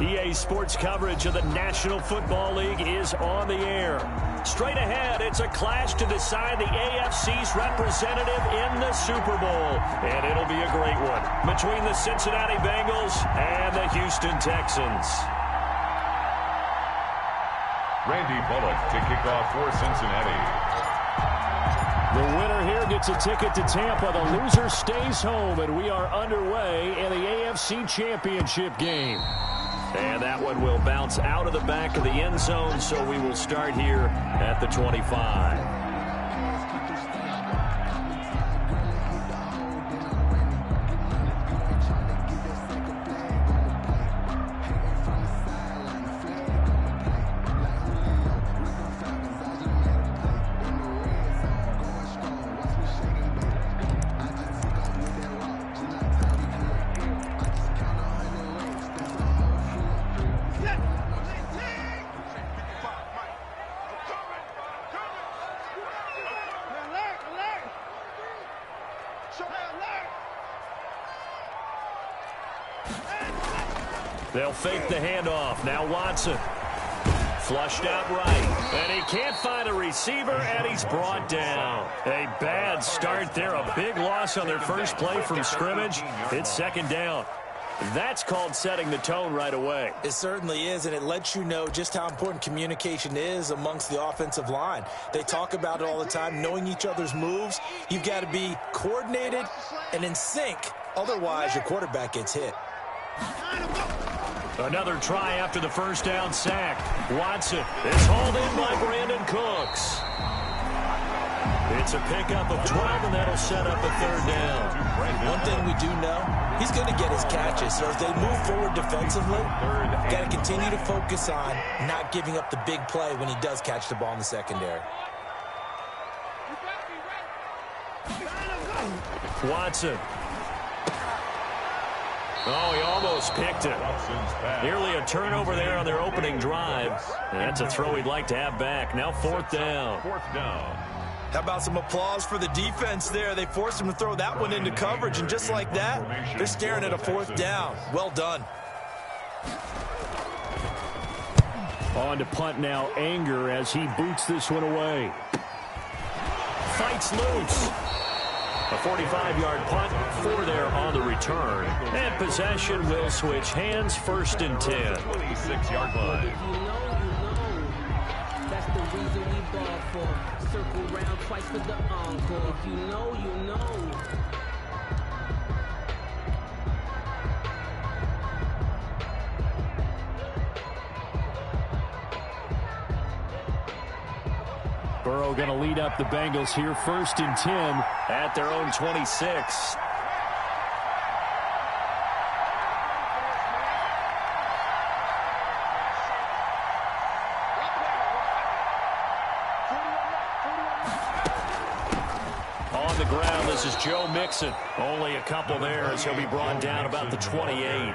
EA Sports coverage of the National Football League is on the air. Straight ahead, it's a clash to decide the AFC's representative in the Super Bowl. And it'll be a great one between the Cincinnati Bengals and the Houston Texans. Randy Bullock to kick off for Cincinnati. The winner here gets a ticket to Tampa. The loser stays home, and we are underway in the AFC Championship game. And that one will bounce out of the back of the end zone, so we will start here at the 25. They'll fake the handoff. Now Watson. Flushed out right. And he can't find a receiver, and he's brought down. A bad start there. A big loss on their first play from scrimmage. It's second down. That's called setting the tone right away. It certainly is, and it lets you know just how important communication is amongst the offensive line. They talk about it all the time, knowing each other's moves. You've got to be coordinated and in sync. Otherwise, your quarterback gets hit. Another try after the first down sack. Watson is hauled in by Brandon Cooks. It's a pickup of 12, and that'll set up a third down. One thing we do know, he's going to get his catches. So as they move forward defensively, got to continue to focus on not giving up the big play when he does catch the ball in the secondary. Watson. Oh, he almost picked it. Nearly a turnover there on their opening drive. And that's a throw he'd like to have back. Now fourth down. How about some applause for the defense there? They forced him to throw that one into coverage, and just like that, they're staring at a fourth down. Well done. On to punt now, Anger, as he boots this one away. Fights loose. A 45-yard punt, 4 there on the return. And possession will switch hands, first and 10. 26-yard line. That's the reason we ball for. Circle round twice for the encore. If you know, you know. Burrow going to lead up the Bengals here, first and 10 at their own 26. On the ground, this is Joe Mixon. Only a couple there as he'll be brought down about the 28.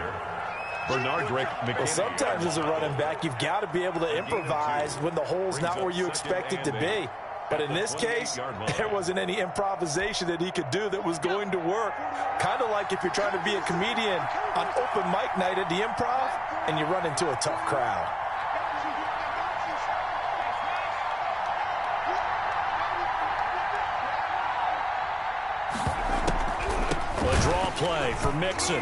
Well, sometimes as a running back, you've got to be able to improvise when the hole's not where you expect it to be. But in this case, there wasn't any improvisation that he could do that was going to work. Kind of like if you're trying to be a comedian on open mic night at the Improv and you run into a tough crowd. A draw play for Mixon.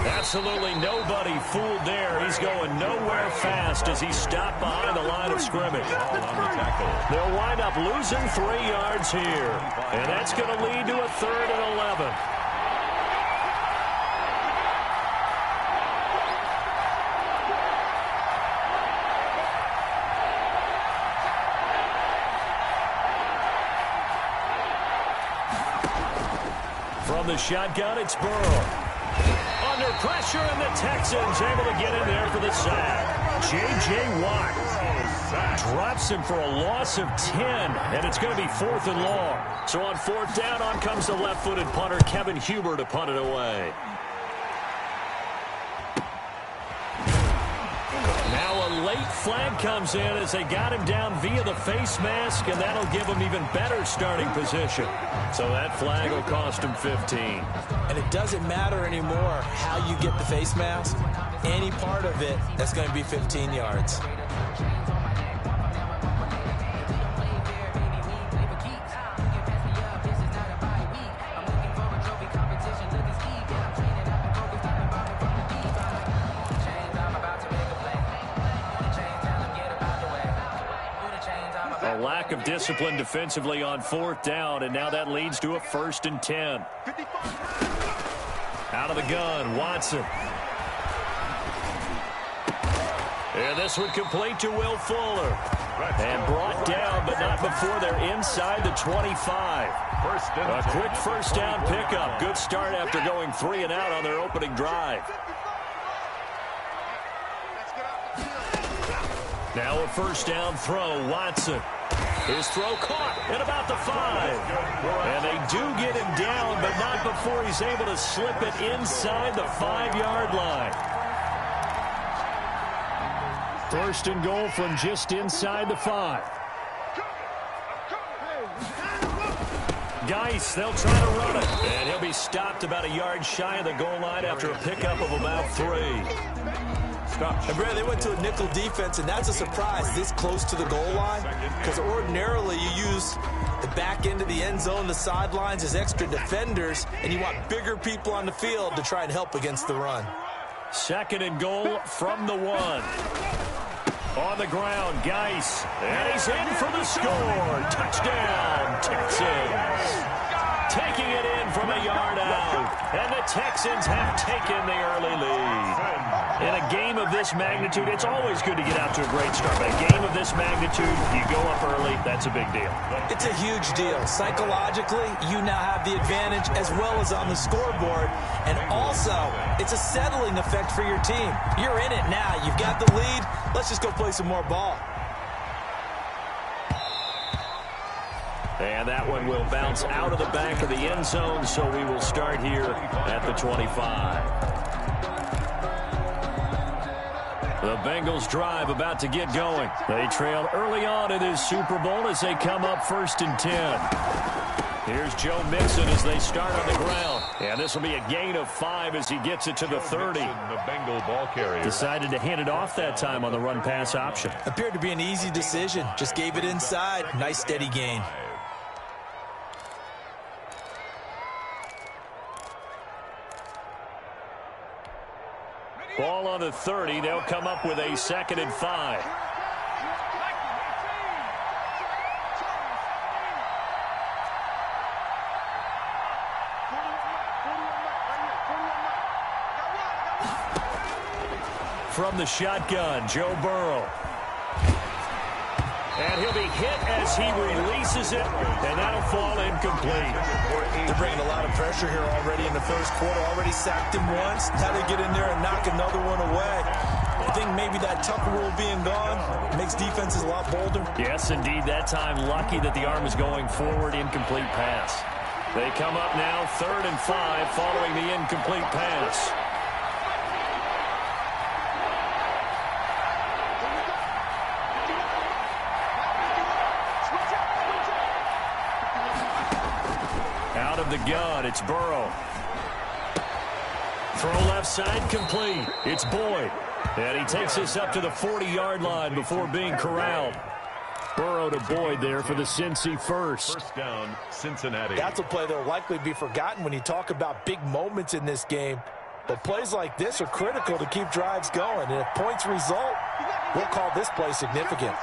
Absolutely nobody fooled there. He's going nowhere fast as he's stopped behind the line of scrimmage. They'll wind up losing 3 yards here. And that's going to lead to a 3rd and 11. From the shotgun, it's Burrow. Under pressure, and the Texans able to get in there for the sack. J.J. Watt drops him for a loss of 10, and it's going to be 4th and long. So on 4th down, on comes the left-footed punter, Kevin Huber, to punt it away. Now a late flag comes in as they got him down via the face mask, and that'll give him even better starting position. So that flag will cost him 15. And it doesn't matter anymore how you get the face mask. Any part of it, that's going to be 15 yards. A lack of discipline defensively on 4th down, and now that leads to a 1st and 10. Out of the gun, Watson. And this would complete to Will Fuller. And brought down, but not before they're inside the 25. A quick first down pickup. Good start after going 3 and out on their opening drive. Now a first down throw, Watson. His throw caught at about the 5. And they do get him down, but not before he's able to slip it inside the 5-yard line. First and goal from just inside the 5. Geis, they'll try to run it. And he'll be stopped about a yard shy of the goal line after a pickup of about 3. And Brad, they went to a nickel defense, and that's a surprise this close to the goal line, because ordinarily you use the back end of the end zone, the sidelines as extra defenders, and you want bigger people on the field to try and help against the run. Second and goal from the 1. On the ground, Geis, and he's in for the score. Touchdown, Texans. Taking it in from a yard out, and the Texans have taken the early lead. In a game of this magnitude, it's always good to get out to a great start. But a game of this magnitude, you go up early, that's a big deal. It's a huge deal. Psychologically, you now have the advantage as well as on the scoreboard. And also, it's a settling effect for your team. You're in it now. You've got the lead. Let's just go play some more ball. And that one will bounce out of the back of the end zone, so we will start here at the 25. The Bengals drive about to get going. They trail early on in this Super Bowl as they come up 1st and 10. Here's Joe Mixon as they start on the ground. And this will be a gain of 5 as he gets it to the 30. The Bengal ball carrier Decided to hand it off that time on the run-pass option. Appeared to be an easy decision. Just gave it inside. Nice steady gain. Ball on the 30. They'll come up with a 2nd and 5. From the shotgun, Joe Burrow. And he'll be hit as he releases it, and that'll fall incomplete. They're bringing a lot of pressure here already in the first quarter. Already sacked him once. How they get in there and knock another one away. I think maybe that Tucker rule being gone makes defenses a lot bolder. Yes, indeed. That time lucky that the arm is going forward. Incomplete pass. They come up now 3rd and 5 following the incomplete pass. Out of the gun, it's Burrow. Throw left side, complete. It's Boyd. And he takes this up to the 40-yard line before being corralled. Burrow to Boyd there for the Cincy first. First down, Cincinnati. That's a play that will likely be forgotten when you talk about big moments in this game. But plays like this are critical to keep drives going. And if points result, we'll call this play significant.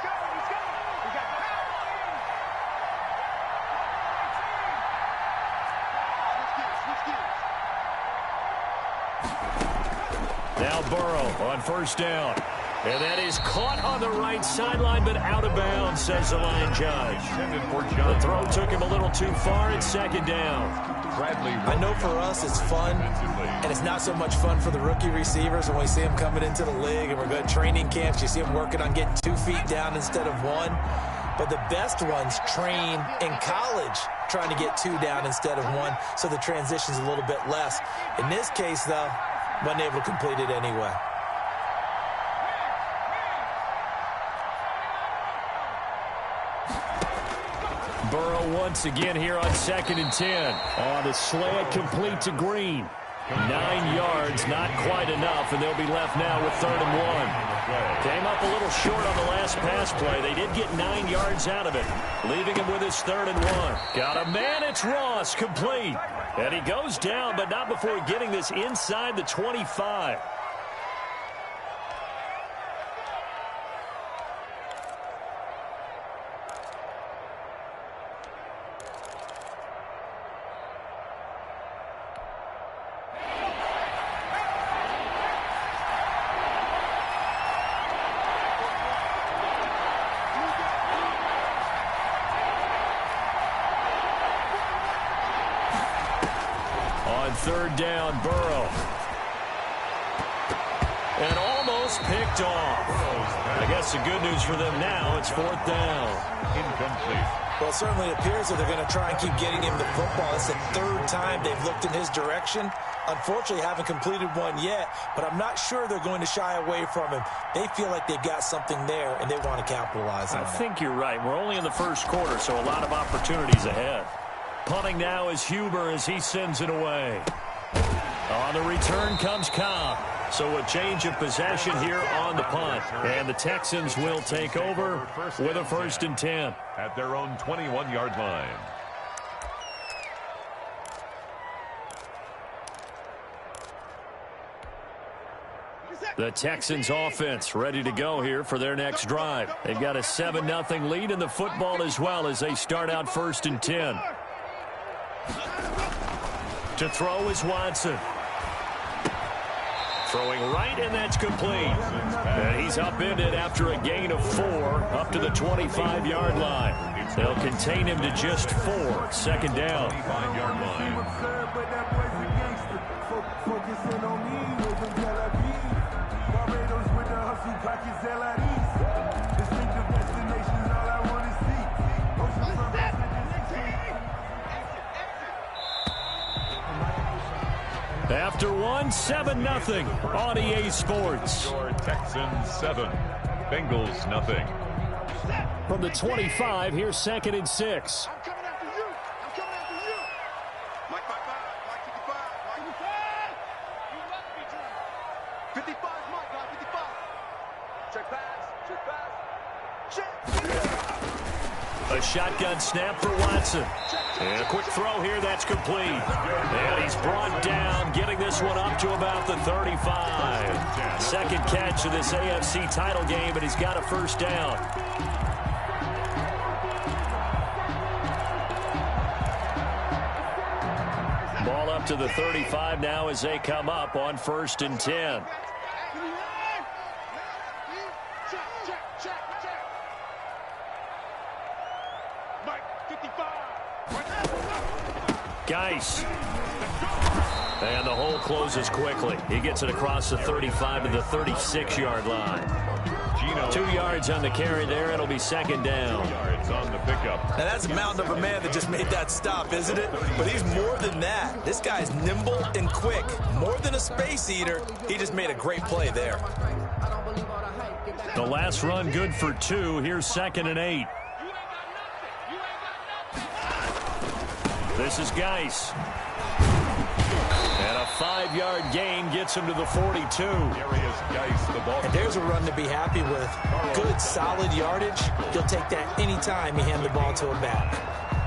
Now Burrow on first down. And that is caught on the right sideline, but out of bounds, says the line judge. The throw took him a little too far. It's 2nd down. I know for us it's fun, and it's not so much fun for the rookie receivers when we see them coming into the league and we're going to training camps. You see them working on getting 2 feet down instead of 1. But the best ones train in college trying to get 2 down instead of 1, so the transition's a little bit less. In this case, though, wasn't able to complete it anyway. Burrow once again here on 2nd and 10. On the slant, complete to Green. 9 yards, not quite enough, and they'll be left now with 3rd and 1. Came up a little short on the last pass play. They did get 9 yards out of it, leaving him with his 3rd and 1. Got a man, it's Ross, complete. And he goes down, but not before getting this inside the 25. On 3rd down, Burrow. And almost picked off. I guess the good news for them now, it's 4th down. Incomplete. Well, it certainly appears that they're going to try and keep getting him the football. It's the 3rd time they've looked in his direction. Unfortunately, haven't completed one yet, but I'm not sure they're going to shy away from him. They feel like they've got something there, and they want to capitalize on it. I think you're right. We're only in the 1st quarter, so a lot of opportunities ahead. Punting now is Huber as he sends it away. On the return comes Cobb. So a change of possession here on the punt. And the Texans will take over with a 1st and 10. At their own 21-yard line. The Texans offense ready to go here for their next drive. They've got a 7-0 lead in the football as well as they start out 1st and 10. To throw is Watson. Throwing right, and that's complete. And he's upended after a gain of 4 up to the 25-yard line. They'll contain him to just 4. 2nd down. 25-yard line. After 1, 7-0 on EA Sports. Your Texans 7, Bengals nothing. From the 25, here's 2nd and 6. I'm coming after you. I'm coming after you. Mike 55, Mike 55, Mike 55. You must be true. 55 is Mike, Mike 55. Check pass, check pass. Check. A shotgun snap for Watson. And a quick throw here, that's complete. And he's brought down, getting this one up to about the 35. 2nd catch of this AFC title game, and he's got a 1st down. Ball up to the 35 now as they come up on 1st and 10. Geis. And the hole closes quickly. He gets it across the 35 to the 36-yard line. 2 yards on the carry there. It'll be 2nd down. 2 yards on the pickup. Now, that's a mountain of a man that just made that stop, isn't it? But he's more than that. This guy's nimble and quick. More than a space eater. He just made a great play there. The last run good for 2. Here's 2nd and 8. This is Geis. And a 5-yard gain gets him to the 42. Darius Geis, the ball. And there's a run to be happy with. Good, solid yardage. He'll take that anytime you hand the ball to him back.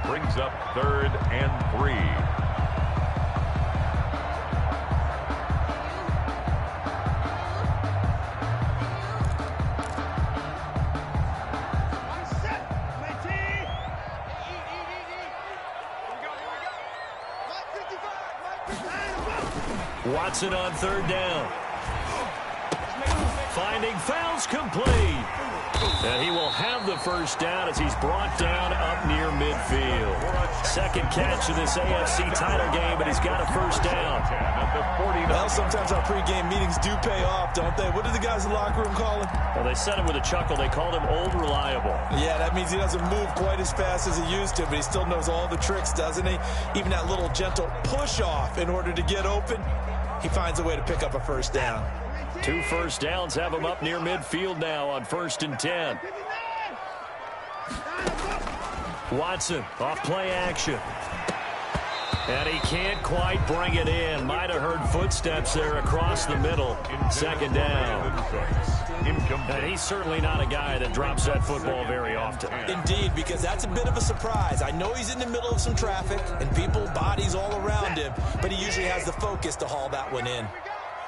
Brings up 3rd and 3. Watson on 3rd down. Finding fouls complete. And he will have the 1st down as he's brought down up near midfield. 2nd catch of this AFC title game, and he's got a 1st down. Well, sometimes our pregame meetings do pay off, don't they? What did the guys in the locker room call him? Well, they said it with a chuckle. They called him Old Reliable. Yeah, that means he doesn't move quite as fast as he used to, but he still knows all the tricks, doesn't he? Even that little gentle push-off in order to get open. He finds a way to pick up a 1st down. 2 1st downs have him up near midfield now on 1st and 10. Watson off play action. And he can't quite bring it in. Might have heard footsteps there across the middle. Second down. And he's certainly not a guy that drops that football very often. Indeed, because that's a bit of a surprise. I know he's in the middle of some traffic and people, bodies all around him, but he usually has the focus to haul that one in.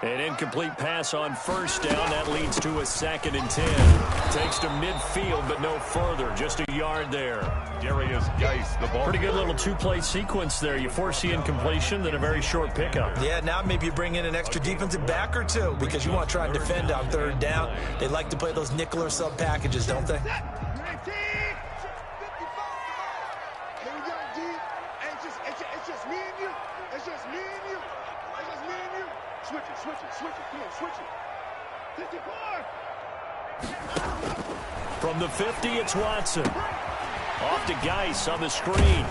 An incomplete pass on first down. That leads to a 2nd and 10. Takes to midfield, but no further. Just a yard there. Darius Geis, the ball. Pretty good little two-play sequence there. You force the incompletion, then a very short pickup. Yeah, now maybe you bring in an extra defensive back or two because you want to try and defend on 3rd down. They like to play those nickel or sub packages, don't they? From the 50, it's Watson. Off to Geis on the screen.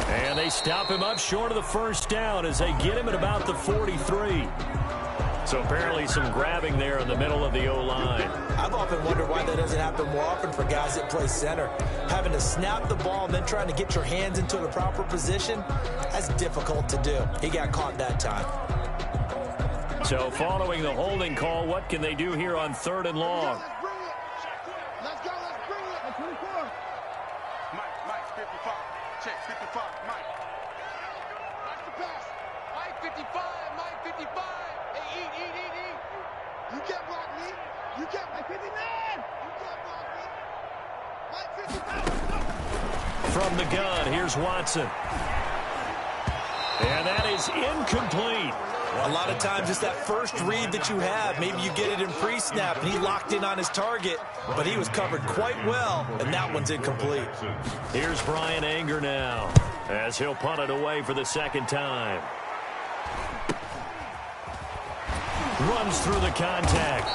And they stop him up short of the first down as they get him at about the 43. So apparently some grabbing there in the middle of the O-line. I've often wondered why that doesn't happen more often for guys that play center. Having to snap the ball and then trying to get your hands into the proper position, that's difficult to do. He got caught that time. So following the holding call, what can they do here on 3rd and long? Let's go, let's bring it. At 24. Mike, 55. Check, 55, Mike. Watch the pass. Mike, 55, Mike, 55. Hey, eat. You can't block me. You can't, Mike, 59. You can't block me. Mike, 55. From the gun, here's Watson. And that is incomplete. A lot of times it's that first read that you have. Maybe you get it in pre-snap, and he locked in on his target, but he was covered quite well, and that one's incomplete. Here's Brian Anger now, as he'll punt it away for the 2nd time. Runs through the contact.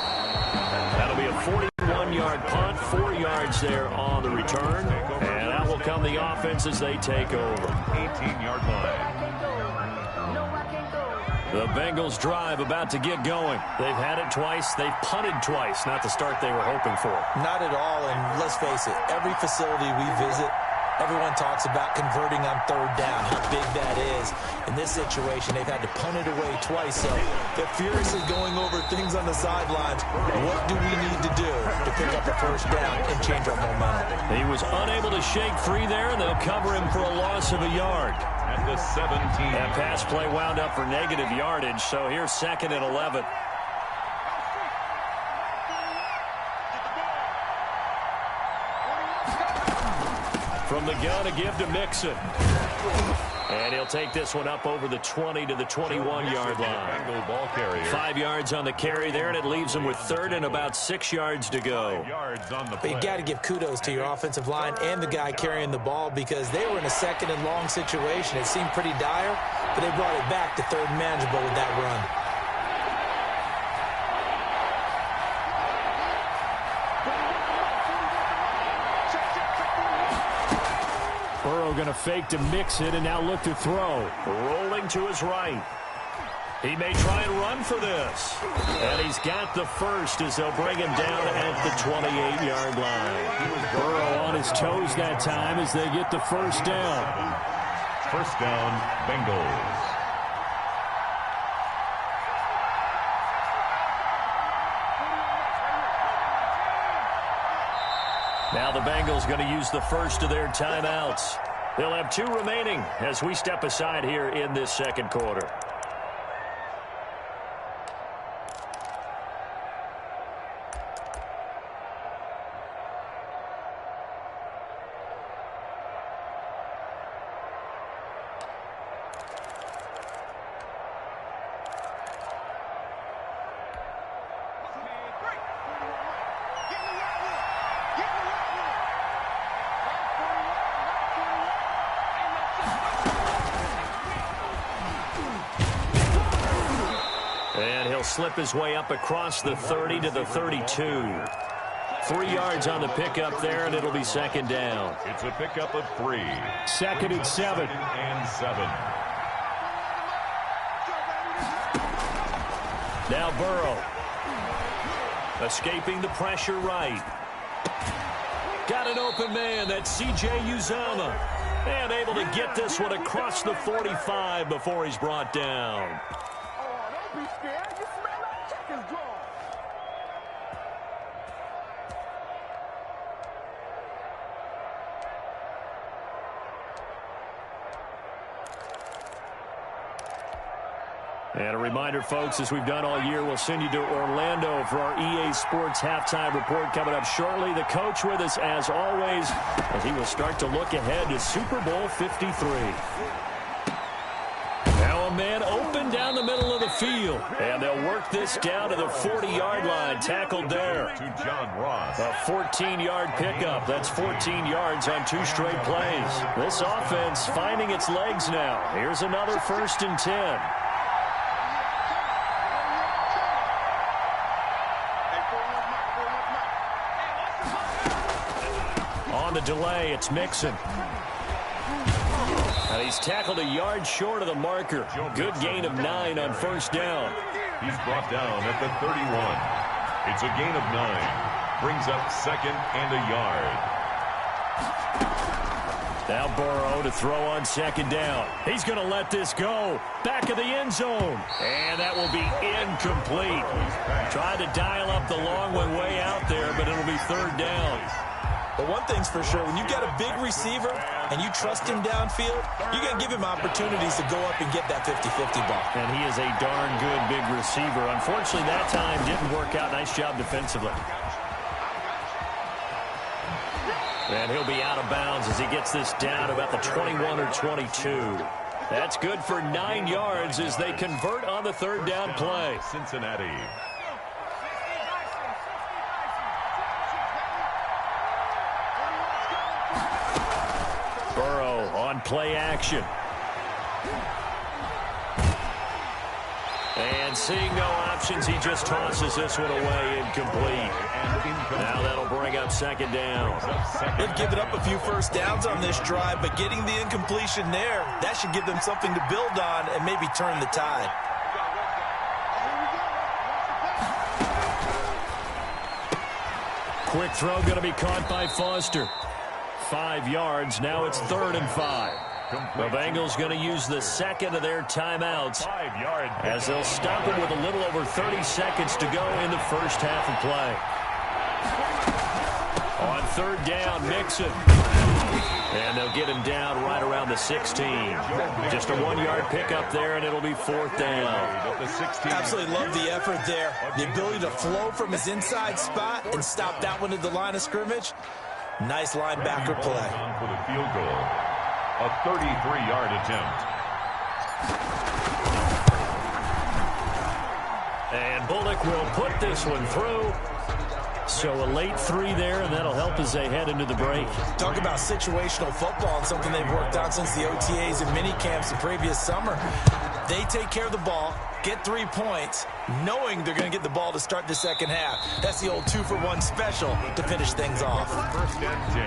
That'll be a 41-yard punt, 4 yards there on the return, and that will come the offense as they take over. 18-yard line. The Bengals drive about to get going. They've had it twice. They've punted twice. Not the start they were hoping for. Not at all, and let's face it, every facility we visit, everyone talks about converting on 3rd down, how big that is. In this situation, they've had to punt it away twice, so they're furiously going over things on the sidelines. What do we need to do to pick up a 1st down and change our momentum? He was unable to shake free there, and they'll cover him for a loss of a yard. At the 17. That pass play wound up for negative yardage, so here's 2nd and 11. From the gun, a give to Mixon. And he'll take this one up over the 20 to the 21-yard line. Ball carrier. 5 yards on the carry there, and it leaves him with 3rd and about 6 yards to go. 5 yards on the But you got to give kudos to your offensive line and the guy carrying the ball because they were in a 2nd and long situation. It seemed pretty dire, but they brought it back to 3rd and manageable with that run. Burrow going to fake to mix it and now look to throw. Rolling to his right. He may try and run for this. And he's got the first as they'll bring him down at the 28-yard line. Burrow on his toes that time as they get the 1st down. 1st down, Bengals. Now the Bengals going to use the first of their timeouts. They'll have 2 remaining as we step aside here in this 2nd quarter. Slip his way up across the 30 to the 32. 3 yards on the pickup there, and it'll be 2nd down. It's a pickup of 3. 2nd and 7. 2nd and 7. Now Burrow. Escaping the pressure right. Got an open man. That's C.J. Uzomah. And able to get this one across the 45 before he's brought down. Oh, don't be scared. You smell that chicken's draw. And a reminder, folks, as we've done all year, we'll send you to Orlando for our EA Sports halftime report coming up shortly. The coach with us, as always, as he will start to look ahead to Super Bowl 53. Now a man open down the middle of the field. And they'll work this down to the 40-yard line. Tackled there. To John Ross. A 14-yard pickup. That's 14 yards on 2 straight plays. This offense finding its legs now. Here's another 1st and 10. On the delay, it's Mixon. And he's tackled a yard short of the marker. Good gain of 9 on 1st down. He's brought down at the 31. It's a gain of 9. Brings up 2nd and a yard. Now Burrow to throw on 2nd down. He's going to let this go. Back of the end zone. And that will be incomplete. Tried to dial up the long one way out there, but it'll be 3rd down. But one thing's for sure, when you got a big receiver and you trust him downfield, you're going to give him opportunities to go up and get that 50-50 ball. And he is a darn good big receiver. Unfortunately, that time didn't work out. Nice job defensively. And he'll be out of bounds as he gets this down about the 21 or 22. That's good for 9 yards as they convert on the 3rd down play. Cincinnati. Burrow on play action. And seeing no options, he just tosses this one away incomplete. Now that'll bring up 2nd down. They've given up a few 1st downs on this drive, but getting the incompletion there, that should give them something to build on and maybe turn the tide. Quick throw going to be caught by Foster. 5 yards. Now it's 3rd and 5. The Bengals going to use the 2nd of their timeouts as they'll stop him with a little over 30 seconds to go in the 1st half of play. On 3rd down, Mixon. And they'll get him down right around the 16. Just a 1-yard pickup there, and it'll be 4th down. Absolutely love the effort there. The ability to flow from his inside spot and stop that one at the line of scrimmage. Nice linebacker play. For the field goal. A 33-yard attempt. And Bullock will put this one through. So a late 3 there, and that'll help as they head into the break. Talk about situational football and something they've worked on since the OTAs and mini camps the previous summer. They take care of the ball, get 3 points, knowing they're going to get the ball to start the 2nd half. That's the old 2-for-1 special to finish things off. 1st and 10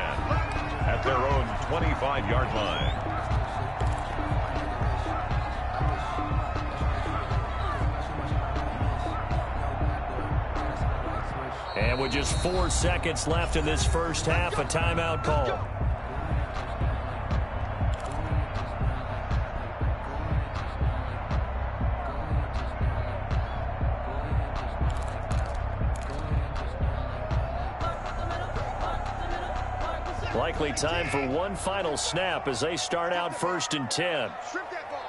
at their own 25-yard line. And with just 4 seconds left in this 1st half, a timeout call. Likely time for one final snap as they start out 1st and 10. Strip that ball.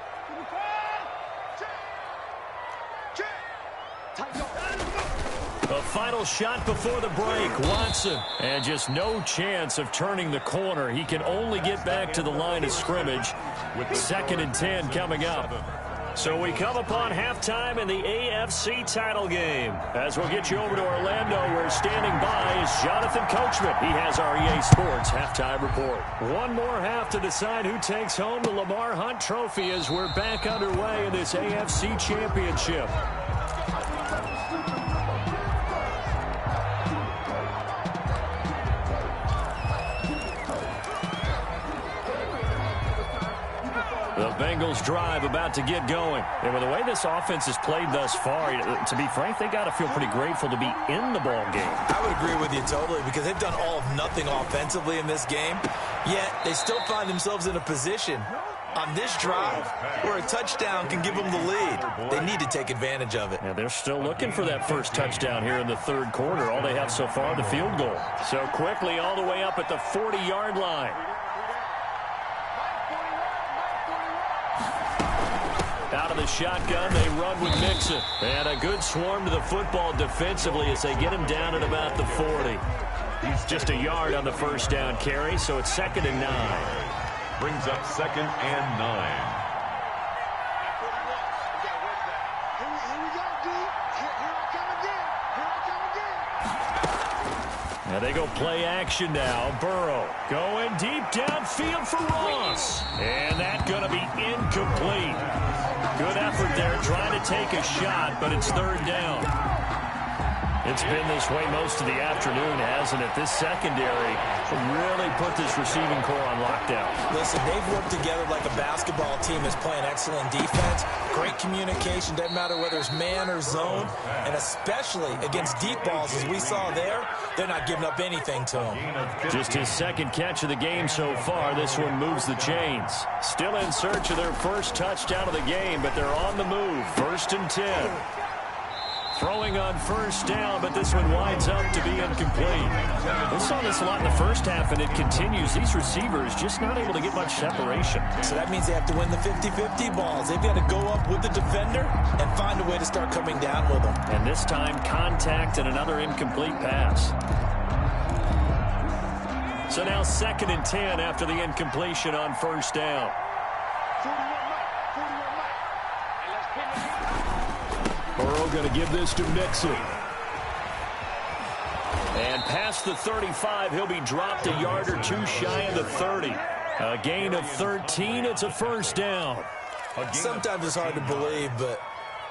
A final shot before the break. Watson. And just no chance of turning the corner. He can only get back to the line of scrimmage with 2nd and 10 coming up. So we come upon halftime in the AFC title game. As we'll get you over to Orlando, where standing by is Jonathan Coachman. He has our EA Sports halftime report. One more half to decide who takes home the Lamar Hunt Trophy as we're back underway in this AFC Championship. The Bengals drive about to get going. And with the way this offense has played thus far, to be frank, they got to feel pretty grateful to be in the ball game. I would agree with you totally because they've done all of nothing offensively in this game, yet they still find themselves in a position on this drive where a touchdown can give them the lead. They need to take advantage of it. Yeah, they're still looking for that first touchdown here in the third quarter. All they have so far, the field goal. So quickly all the way up at the 40-yard line. Out of the shotgun, they run with Mixon. And a good swarm to the football defensively as they get him down at about the 40. He's just a yard on the first down carry, so it's 2nd and 9. Brings up 2nd and 9. Now they go play action now. Burrow going deep downfield for Ross. And that's going to be incomplete. Good effort there trying to take a shot, but it's 3rd down. It's been this way most of the afternoon, hasn't it? This secondary really put this receiving core on lockdown. Listen, they've worked together like a basketball team that's playing excellent defense. Great communication, doesn't matter whether it's man or zone. And especially against deep balls, as we saw there, they're not giving up anything to them. Just his 2nd catch of the game so far. This one moves the chains. Still in search of their first touchdown of the game, but they're on the move. 1st and 10. Throwing on first down, but this one winds up to be incomplete. We saw this a lot in the first half, and it continues. These receivers just not able to get much separation. So that means they have to win the 50-50 balls. They've got to go up with the defender and find a way to start coming down with them. And this time, contact and another incomplete pass. So now 2nd and 10 after the incompletion on first down. Burrow going to give this to Mixon. And past the 35, he'll be dropped a yard or two shy of the 30. A gain of 13, it's a first down. Sometimes it's hard to believe, but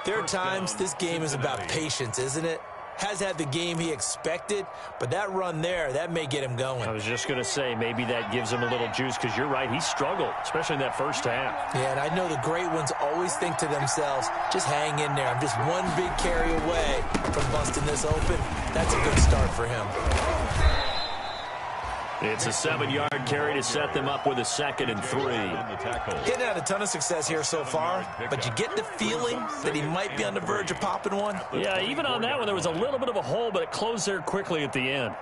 there are times this game is about patience, isn't it? Has had the game he expected, but that run there, that may get him going. I was just going to say, maybe that gives him a little juice, because you're right, he struggled, especially in that first half. Yeah, and I know the great ones always think to themselves, just hang in there. I'm just one big carry away from busting this open. That's a good start for him. It's a 7-yard carry to set them up with a 2nd and 3. Getting had a ton of success here so far, but you get the feeling that he might be on the verge of popping one. Yeah, even on that one, there was a little bit of a hole, but it closed there quickly at the end.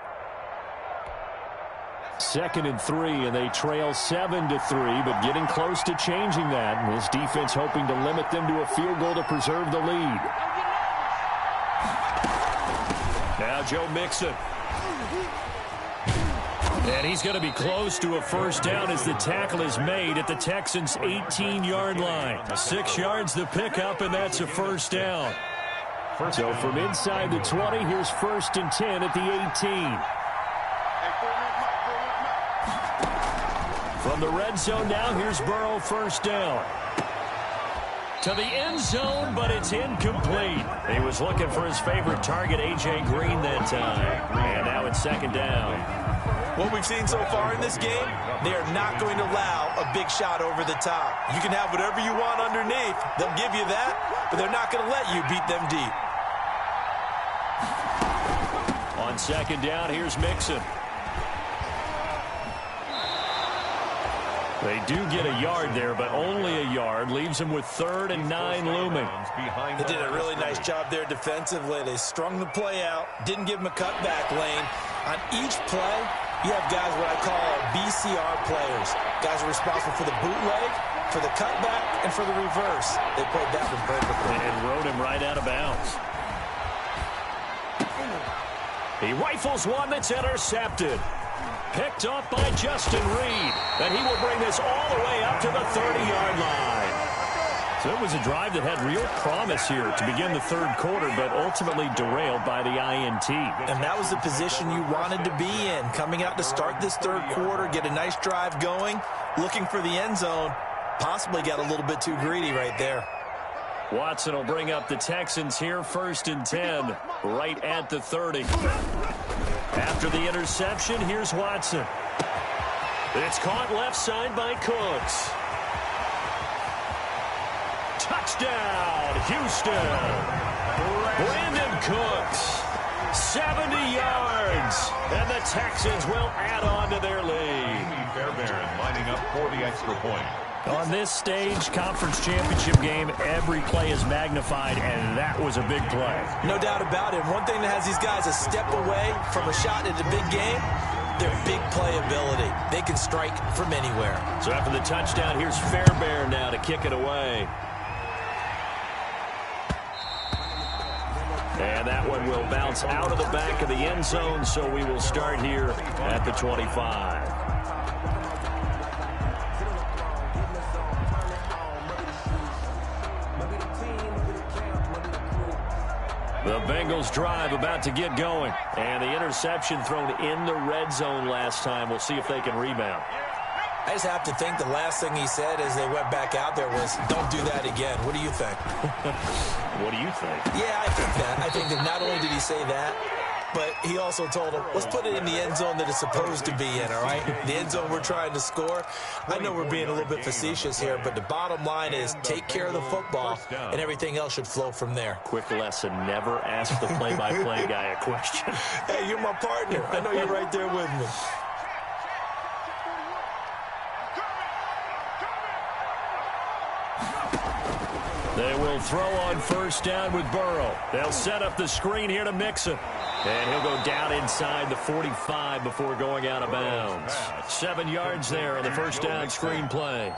2nd and 3, and they trail 7-3, but getting close to changing that. And this defense hoping to limit them to a field goal to preserve the lead. Now Joe Mixon. And he's going to be close to a first down as the tackle is made at the Texans' 18-yard line. 6 yards the pickup, and that's a first down. So from inside the 20, here's 1st and 10 at the 18. From the red zone now, here's Burrow, first down. To the end zone, but it's incomplete. He was looking for his favorite target, A.J. Green, that time. And now it's 2nd down. What we've seen so far in this game, they are not going to allow a big shot over the top. You can have whatever you want underneath. They'll give you that, but they're not going to let you beat them deep. On 2nd down, here's Mixon. They do get a yard there, but only a yard. Leaves them with 3rd and 9 looming. They did a really nice job there defensively. They strung the play out, didn't give them a cutback lane. On each play, you have guys what I call BCR players. Guys are responsible for the bootleg, for the cutback, and for the reverse. They played that one perfectly. And rode him right out of bounds. He rifles one that's intercepted. Picked off by Justin Reed. And he will bring this all the way up to the 30-yard line. So it was a drive that had real promise here to begin the third quarter, but ultimately derailed by the INT. And that was the position you wanted to be in. Coming out to start this third quarter, get a nice drive going, looking for the end zone. Possibly got a little bit too greedy right there. Watson will bring up the Texans here, 1st and 10, right at the 30. After the interception, here's Watson. It's caught left side by Cooks. Touchdown, Houston. Brandon Cooks, 70 yards, and the Texans will add on to their lead. Fairbairn lining up for the extra point. On this stage, conference championship game, every play is magnified, and that was a big play. No doubt about it. One thing that has these guys a step away from a shot at the big game, their big play ability. They can strike from anywhere. So after the touchdown, here's Fairbairn now to kick it away. And that one will bounce out of the back of the end zone, so we will start here at the 25. The Bengals drive about to get going. And the interception thrown in the red zone last time. We'll see if they can rebound. I just have to think the last thing he said as they went back out there was, don't do that again. What do you think? What do you think? Yeah, I think that. I think that not only did he say that, but he also told him, let's put it in the end zone that it's supposed to be in, all right? The end zone we're trying to score. I know we're being a little bit facetious here, but the bottom line is take care of the football, and everything else should flow from there. Quick lesson, never ask the play-by-play guy a question. Hey, you're my partner. I know you're right there with me. They will throw on first down with Burrow. They'll set up the screen here to Mixon. And he'll go down inside the 45 before going out of bounds. 7 yards there on the first down screen play.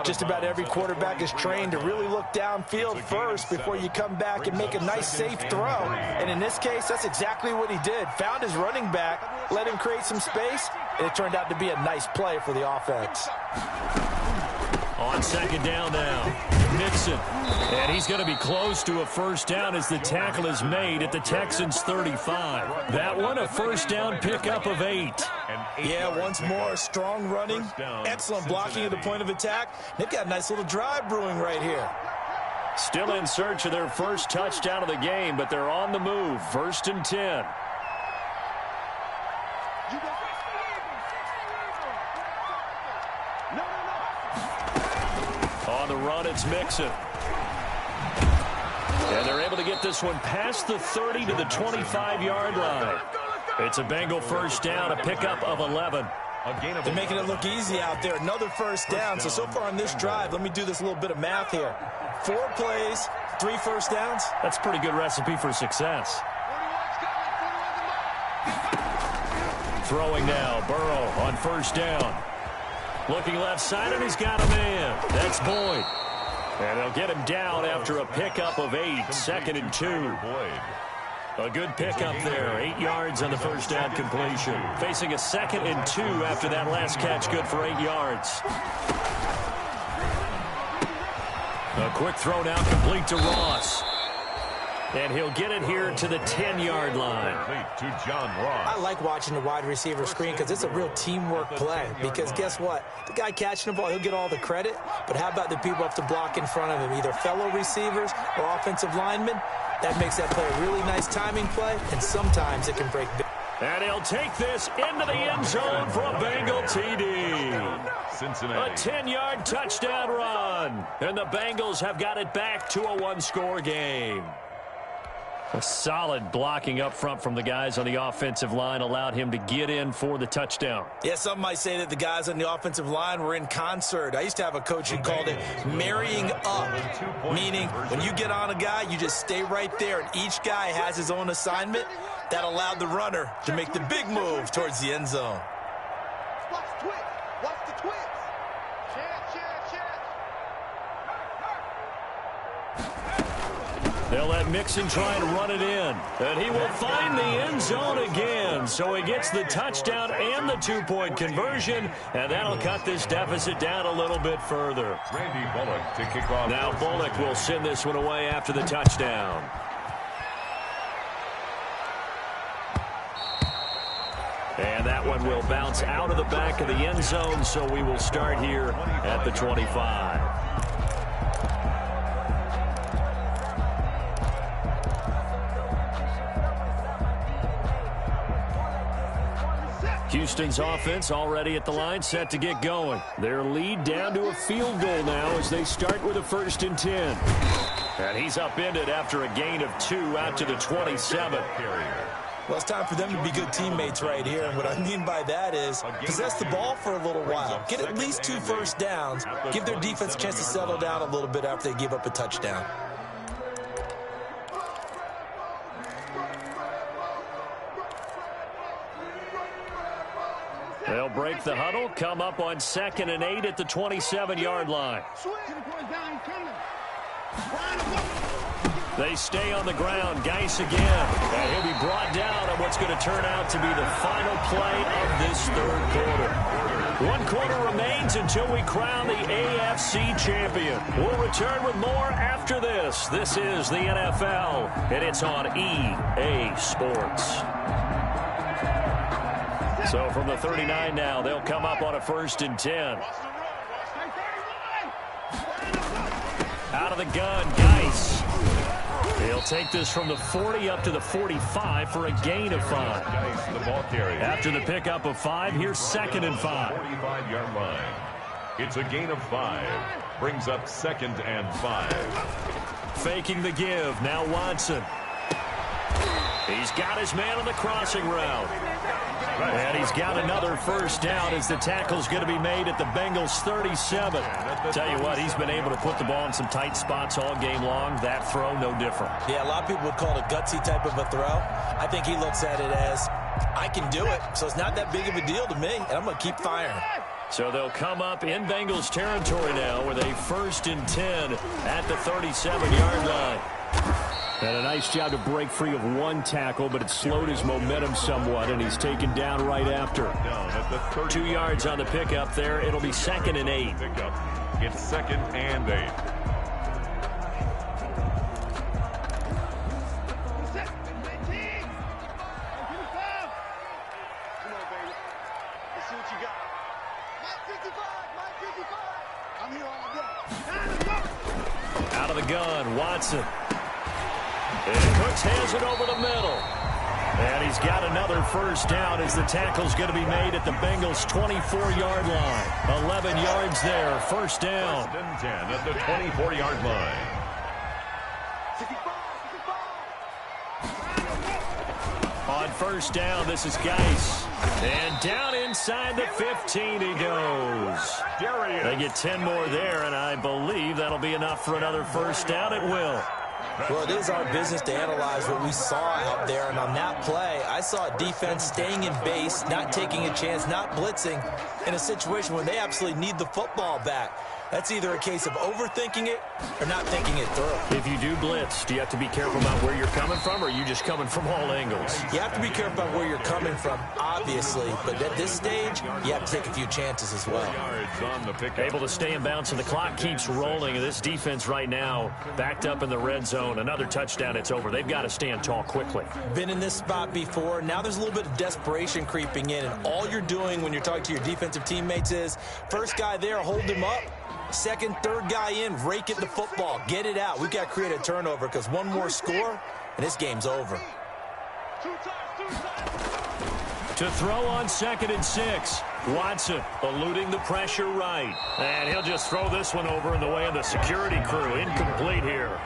Just about every quarterback is trained to really look downfield first before you come back and make a nice, safe throw. And in this case, that's exactly what he did. Found his running back, let him create some space, and it turned out to be a nice play for the offense. On second down now, Mixon. And he's going to be close to a first down as the tackle is made at the Texans' 35. That one, a first down pickup of 8. Yeah, once more, strong running, excellent blocking at the point of attack. They've got a nice little drive brewing right here. Still in search of their first touchdown of the game, but they're on the move. 1st and 10. On the run, it's Mixon. And they're able to get this one past the 30 to the 25-yard line. It's a Bengal first down, a pickup of 11. They're making it look easy out there. Another first down. So far on this drive, let me do this little bit of math here. 4 plays, 3 first downs. That's a pretty good recipe for success. Throwing now, Burrow on first down. Looking left side, and he's got a man. That's Boyd. And they'll get him down after a pickup of 8, 2nd and 2. A good pickup there, 8 yards on the first down completion. Facing a 2nd and 2 after that last catch, good for 8 yards. A quick throw now complete to Ross. And he'll get it here to the 10-yard line. To John Ross. I like watching the wide receiver screen because it's a real teamwork play. Because guess what? The guy catching the ball, he'll get all the credit. But how about the people up to block in front of him? Either fellow receivers or offensive linemen. That makes that play a really nice timing play. And sometimes it can break big. And he'll take this into the end zone for a Bengal TD. Cincinnati. A 10-yard touchdown run. And the Bengals have got it back to a 1-score game. A solid blocking up front from the guys on the offensive line allowed him to get in for the touchdown. Yeah, some might say that the guys on the offensive line were in concert. I used to have a coach who called it marrying up, meaning when you get on a guy, you just stay right there, and each guy has his own assignment. That allowed the runner to make the big move towards the end zone. Watch the twist. Watch the twist. They'll let Mixon try and run it in. And he will find the end zone again. So he gets the touchdown and the 2-point conversion. And that'll cut this deficit down a little bit further. Randy Bullock to kick off. Now Bullock will send this one away after the touchdown. And that one will bounce out of the back of the end zone. So we will start here at the 25. Houston's offense already at the line, set to get going. Their lead down to a field goal now as they start with a 1st and 10. And he's upended after a gain of 2 out to the 27. Well, it's time for them to be good teammates right here. And what I mean by that is possess the ball for a little while. Get at least 2 first downs. Give their defense a chance to settle down a little bit after they give up a touchdown. They'll break the huddle, come up on 2nd and 8 at the 27-yard line. They stay on the ground. Geis again. And he'll be brought down on what's going to turn out to be the final play of this 3rd quarter. 1 quarter remains until we crown the AFC champion. We'll return with more after this. This is the NFL, and it's on EA Sports. So from the 39 now, they'll come up on a 1st and 10. Out of the gun, Geis. He'll take this from the 40 up to the 45 for a gain of 5. After the pickup of 5, here's 2nd and 5. 45-yard line. It's a gain of 5. Brings up 2nd and 5. Faking the give. Now Watson. He's got his man on the crossing route. And he's got another 1st down as the tackle's going to be made at the Bengals 37. Tell you what, he's been able to put the ball in some tight spots all game long. That throw, no different. Yeah, a lot of people would call it a gutsy type of a throw. I think he looks at it as, I can do it, so it's not that big of a deal to me, and I'm going to keep firing. So they'll come up in Bengals territory now with a 1st and 10 at the 37-yard line. And a nice job to break free of 1 tackle, but it slowed his momentum somewhat, and he's taken down right after. 2 yards on the pickup there. It'll be 2nd and 8. It's 2nd and 8. Out of the gun, Watson. And Cooks hands it over the middle. And he's got another 1st down as the tackle's going to be made at the Bengals' 24-yard line. 11 yards there, 1st down. 1st and 10 at the 24-yard line. On 1st down, this is Geis. And down inside the 15 he goes. They get 10 more there, and I believe that'll be enough for another 1st down. It will. Well, it is our business to analyze what we saw out there, and on that play, I saw a defense staying in base, not taking a chance, not blitzing, in a situation where they absolutely need the football back. That's either a case of overthinking it or not thinking it through. If you do blitz, do you have to be careful about where you're coming from, or are you just coming from all angles? You have to be careful about where you're coming from, obviously, but at this stage, you have to take a few chances as well. Able to stay in bounds, and the clock keeps rolling, and this defense right now backed up in the red zone. Another touchdown, it's over. They've got to stand tall quickly. Been in this spot before. Now there's a little bit of desperation creeping in, and all you're doing when you're talking to your defensive teammates is, first guy there, hold him up. 2nd, 3rd guy in, rake at the football. Get it out. We've got to create a turnover because one more score, and this game's over. To throw on 2nd and 6. Watson eluding the pressure right. And he'll just throw this one over in the way of the security crew. Incomplete here.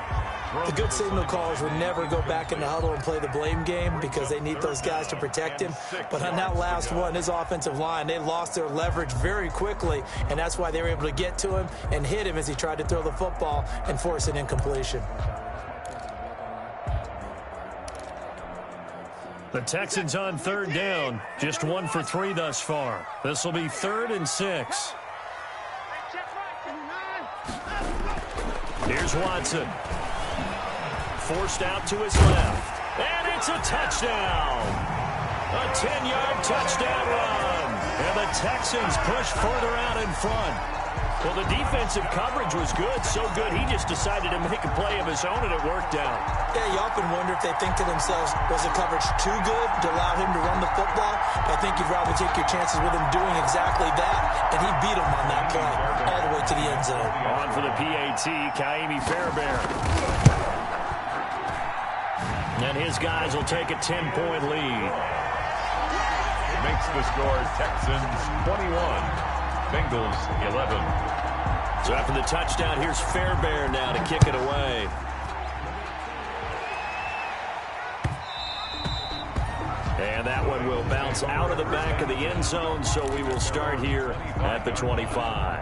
The good signal callers will never go back in the huddle and play the blame game because they need those guys to protect him. But on that last one, his offensive line, they lost their leverage very quickly, and that's why they were able to get to him and hit him as he tried to throw the football and force an incompletion. The Texans on 3rd down, just 1 for 3 thus far. This will be 3rd and 6. Here's Watson. Forced out to his left. And it's a touchdown. A 10-yard touchdown run. And the Texans push further out in front. Well, the defensive coverage was good, so good he just decided to make a play of his own, and it worked out. Yeah, you often wonder if they think to themselves, was the coverage too good to allow him to run the football? I think you'd rather take your chances with him doing exactly that, and he beat him on that play all the way to the end zone. On for the PAT, Ka'imi Fairbairn. And his guys will take a 10-point lead. makes the score Texans 21, Bengals 11. So after the touchdown, here's Fairbairn now to kick it away. And that one will bounce out of the back of the end zone, so we will start here at the 25.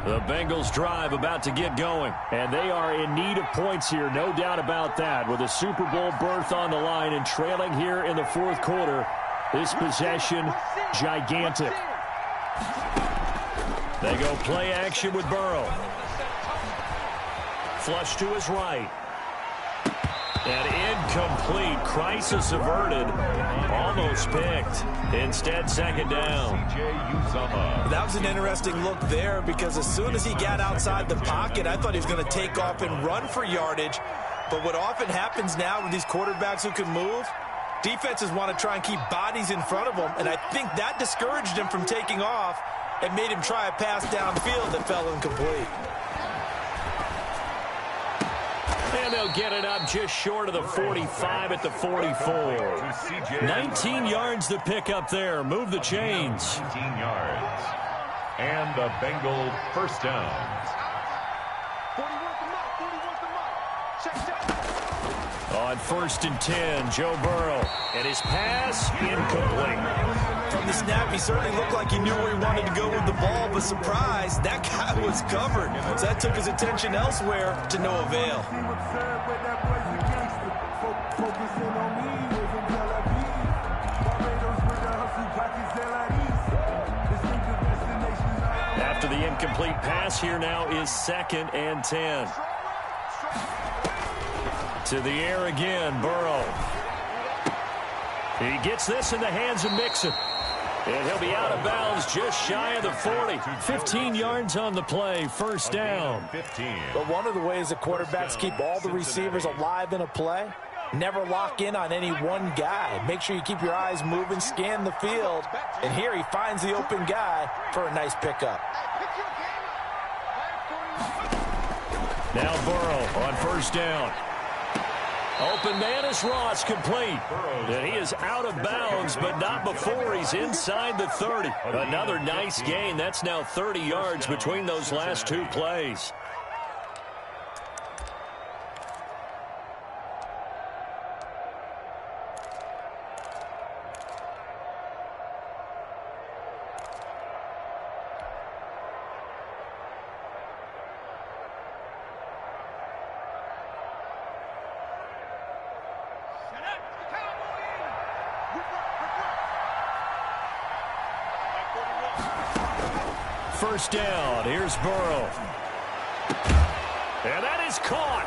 The Bengals drive about to get going, and they are in need of points here, no doubt about that. With a Super Bowl berth on the line and trailing here in the fourth quarter, this possession, gigantic. They go play action with Burrow. Flush to his right. And incomplete. Crisis averted. Almost picked. Instead, second down. That was an interesting look there because as soon as he got outside the pocket, I thought he was going to take off and run for yardage. But what often happens now with these quarterbacks who can move, defenses want to try and keep bodies in front of them. And I think that discouraged him from taking off and made him try a pass downfield that fell incomplete. And they'll get it up just short of the 45 at the 44. 19 yards to pick up there. Move the chains. 19 yards. And the Bengal first down. 41's the mark. 41's the mark. Check. On 1st and 10, Joe Burrow. And his pass, incomplete. From the snap, he certainly looked like he knew where he wanted to go with the ball, but surprise, that guy was covered. So that took his attention elsewhere to no avail. After the incomplete pass, here now is 2nd and 10. To the air again, Burrow. He gets this in the hands of Mixon. And he'll be out of bounds just shy of the 40. 15 yards on the play, first down. But one of the ways that quarterbacks keep all the receivers alive in a play, never lock in on any one guy. Make sure you keep your eyes moving, scan the field. And here he finds the open guy for a nice pickup. Now Burrow on first down. Open man is Ross, complete. And he is out of bounds, but not before he's inside the 30. Another nice gain. That's now 30 yards between those last two plays. First down, here's Burrow. And that is caught.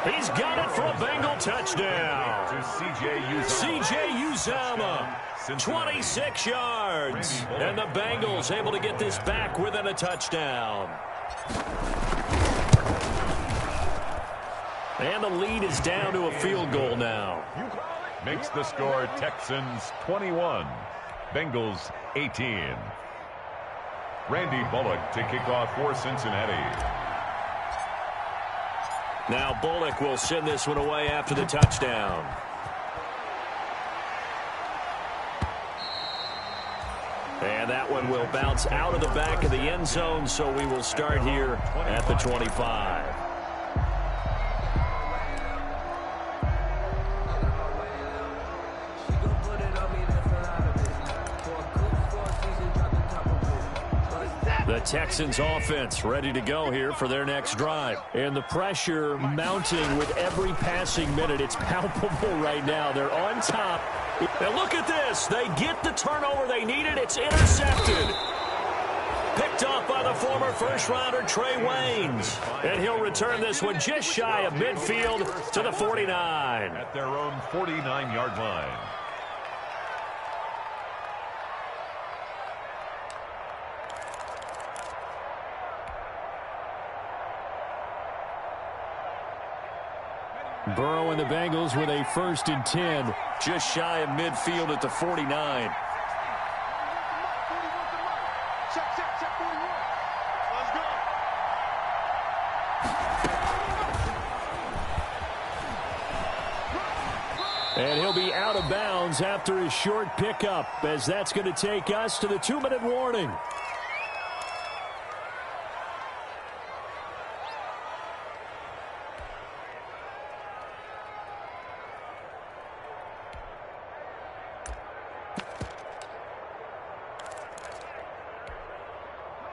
He's got it for a Bengal touchdown. C.J. Uzomah, 26 yards. And the Bengals able to get this back within a touchdown. And the lead is down to a field goal now. Makes the score Texans 21, Bengals 18. Randy Bullock to kick off for Cincinnati. Now Bullock will send this one away after the touchdown. And that one will bounce out of the back of the end zone, so we will start here at the 25. The Texans offense ready to go here for their next drive. And the pressure mounting with every passing minute. It's palpable right now. They're on top. And look at this. They get the turnover they needed. It's intercepted. Picked off by the former first-rounder Trey Waynes. And he'll return this one just shy of midfield to the 49. At their own 49-yard line. Burrow and the Bengals with a 1st and 10, just shy of midfield at the 49. And he'll be out of bounds after his short pickup, as that's going to take us to the 2-minute warning.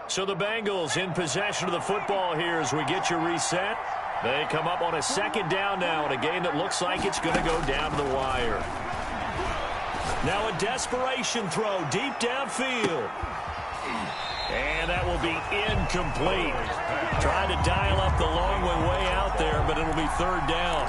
So the Bengals in possession of the football here as we get you reset. They come up on a 2nd down now in a game that looks like it's going to go down to the wire. Now a desperation throw deep downfield. And that will be incomplete. Trying to dial up the long way out there, but it'll be 3rd down.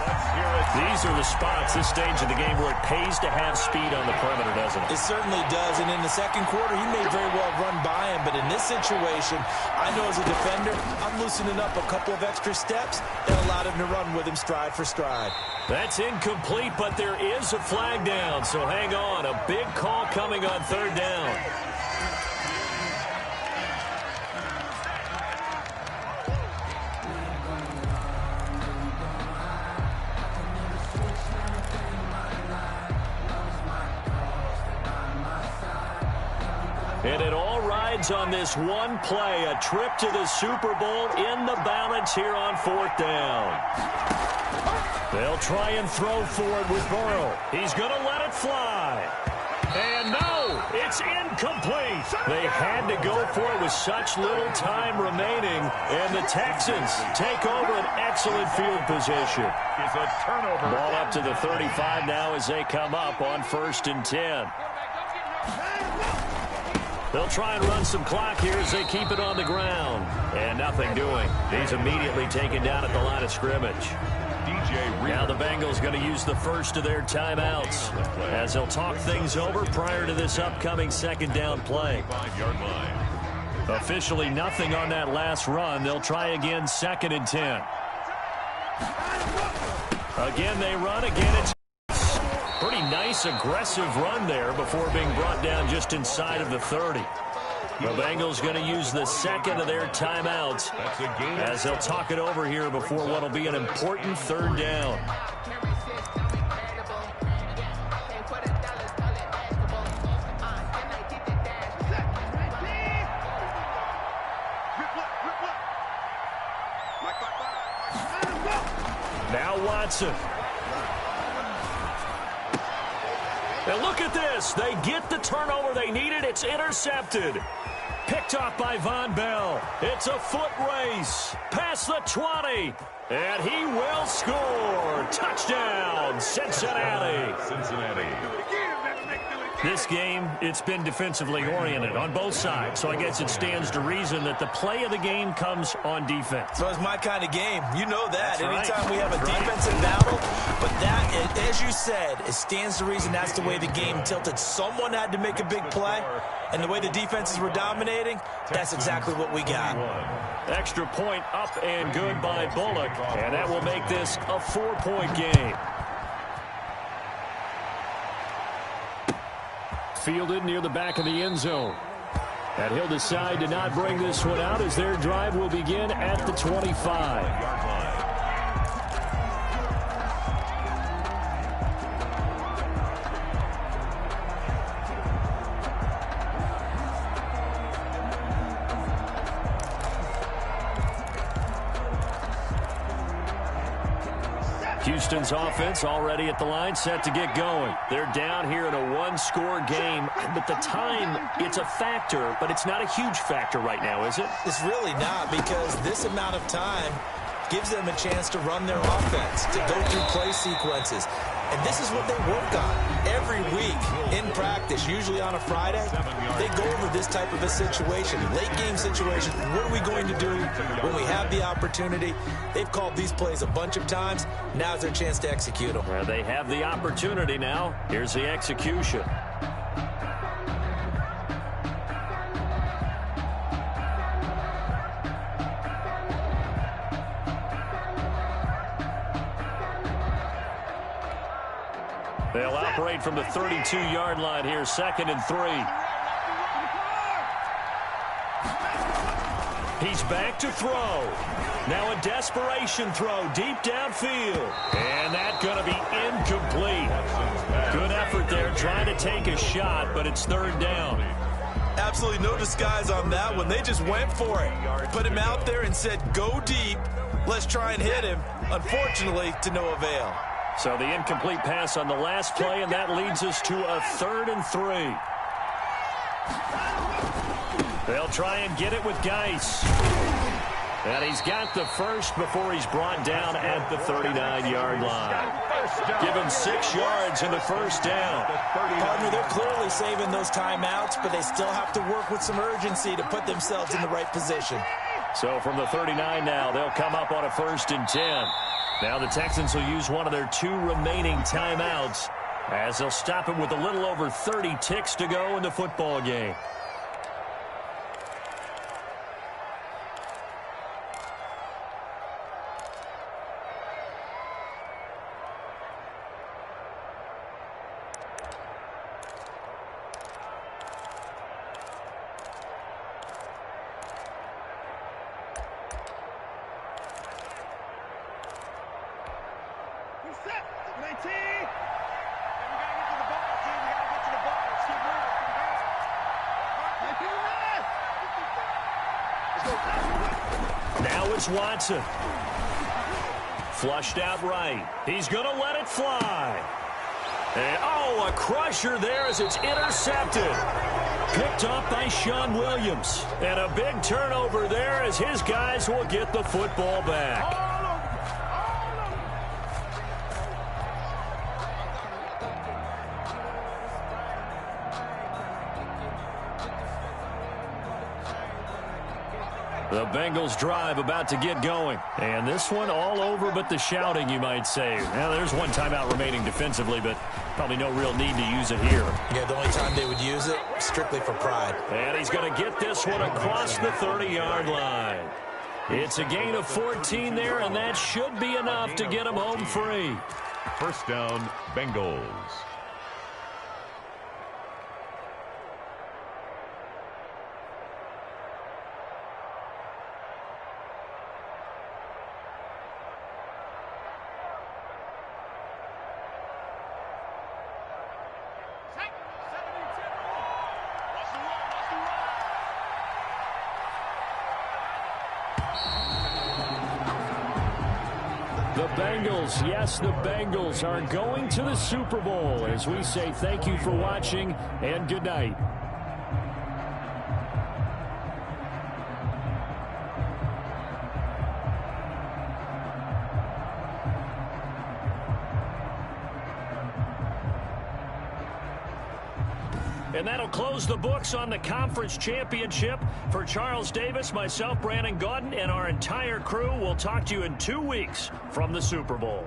These are the spots, this stage of the game, where it pays to have speed on the perimeter, doesn't it? It certainly does, and in the 2nd quarter, he may very well run by him, but in this situation, I know as a defender, I'm loosening up a couple of extra steps and allowed him to run with him stride for stride. That's incomplete, but there is a flag down, so hang on. A big call coming on 3rd down. And it all rides on this one play, a trip to the Super Bowl in the balance here on 4th down. They'll try and throw for it with Burrow. He's going to let it fly. And no, it's incomplete. They had to go for it with such little time remaining, and the Texans take over an excellent field position. It's a turnover. Ball up to the 35 now as they come up on 1st and 10. They'll try and run some clock here as they keep it on the ground. And nothing doing. He's immediately taken down at the line of scrimmage. Now the Bengals going to use the first of their timeouts as they'll talk things over prior to this upcoming 2nd down play. Officially nothing on that last run. They'll try again 2nd and 10. Again they run. Again it's pretty nice, aggressive run there before being brought down just inside of the 30. The Bengals going to use the 2nd of their timeouts as they'll talk it over here before what will be an important 3rd down. Now Watson. And look at this. They get the turnover they needed. It's intercepted. Picked off by Von Bell. It's a foot race. Past the 20. And he will score. Touchdown, Cincinnati. This game, it's been defensively oriented on both sides, so I guess it stands to reason that the play of the game comes on defense. So it's my kind of game. You know that. That's Anytime right. we have a defensive battle, but that, as you said, it stands to reason that's the way the game tilted. Someone had to make a big play, and the way the defenses were dominating, that's exactly what we got. Extra point up and good by Bullock, and that will make this a 4-point game. Fielded near the back of the end zone. And he'll decide to not bring this one out as their drive will begin at the 25. Houston's offense already at the line, set to get going. They're down here in a one-score game, but the time, it's a factor, but it's not a huge factor right now, is it? It's really not, because this amount of time gives them a chance to run their offense, to go through play sequences. And this is what they work on every week in practice, usually on a Friday. They go over this type of a situation, late game situation. What are we going to do when we have the opportunity? They've called these plays a bunch of times. Now's their chance to execute them. Well, they have the opportunity now. Here's the execution. They'll operate from the 32-yard line here, 2nd and 3. He's back to throw. Now a desperation throw deep downfield. And that's going to be incomplete. Good effort there trying to take a shot, but it's third down. Absolutely no disguise on that one. They just went for it. Put him out there and said, go deep. Let's try and hit him. Unfortunately, to no avail. So the incomplete pass on the last play, and that leads us to a 3rd and 3. They'll try and get it with Geis. And he's got the first before he's brought down at the 39-yard line. Give him 6 yards in the first down. Partner, they're clearly saving those timeouts, but they still have to work with some urgency to put themselves in the right position. So from the 39 now, they'll come up on a 1st and 10. Now the Texans will use one of their 2 remaining timeouts as they'll stop it with a little over 30 ticks to go in the football game. Now it's Watson. Flushed out right. He's going to let it fly. And, a crusher there as it's intercepted. Picked up by Sean Williams. And a big turnover there as his guys will get the football back. The Bengals drive about to get going. And this one all over but the shouting, you might say. Now, there's one timeout remaining defensively, but probably no real need to use it here. Yeah, the only time they would use it, strictly for pride. And he's going to get this one across the 30-yard line. It's a gain of 14 there, and that should be enough to get him home free. First down, Bengals. Yes, the Bengals are going to the Super Bowl as we say thank you for watching and good night. And that'll close the books on the conference championship. For Charles Davis, myself, Brandon Gaudin, and our entire crew, we'll talk to you in 2 weeks from the Super Bowl.